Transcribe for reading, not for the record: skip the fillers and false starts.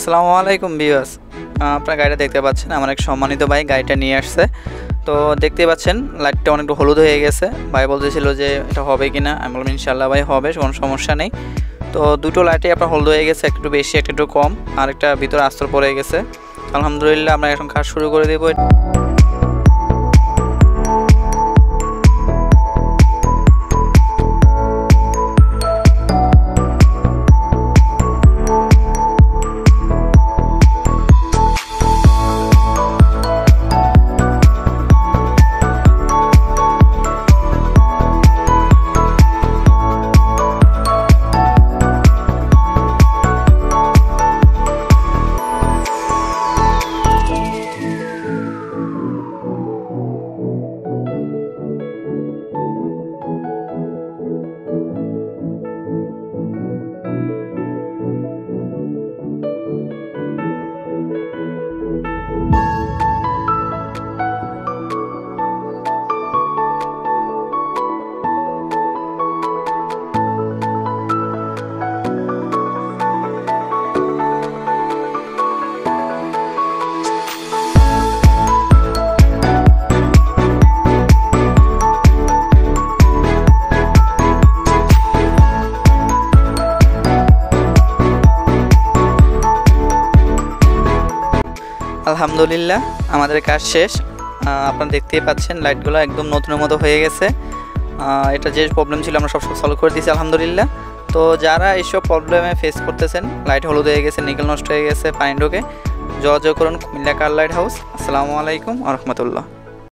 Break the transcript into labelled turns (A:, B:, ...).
A: আসসালামু আলাইকুম ভিউয়ার্স, আপনারা গাড়িটা দেখতে পাচ্ছেন। আমার এক সম্মানিত ভাই গাড়িটা নিয়ে আসছে। তো দেখতে পাচ্ছেন লাইটটা অনেকটা হলুদ হয়ে গেছে। ভাই বলতেছিল যে এটা হবে কিনা, আমি বললাম ইনশাআল্লাহ ভাই হবে, কোনো সমস্যা নেই। তো দুটো লাইটই আপনার হলুদ হয়ে গেছে, একটু বেশি একটু কম, আর একটা ভিতরে আস্তর পড়ে গেছে। আলহামদুলিল্লাহ আমরা এখন কাজ শুরু করে দেবো। আলহামদুলিল্লাহ আমাদের কাজ শেষ। আপনারা দেখতেই পাচ্ছেন লাইটগুলো একদম নতুনের মতো হয়ে গেছে। এটা যে প্রবলেম ছিল আমরা সব সলভ করে দিয়েছি আলহামদুলিল্লাহ। তো যারা এইসব প্রবলেমে ফেস করতেছেন, লাইট হলুদ হয়ে গেছে, নিকেল নষ্ট হয়ে গেছে, পানি ঢোকে, যোগাযোগ করুন কুমিল্লা কার লাইট হাউস। আসসালামু আলাইকুম ওয়া রাহমাতুল্লাহ।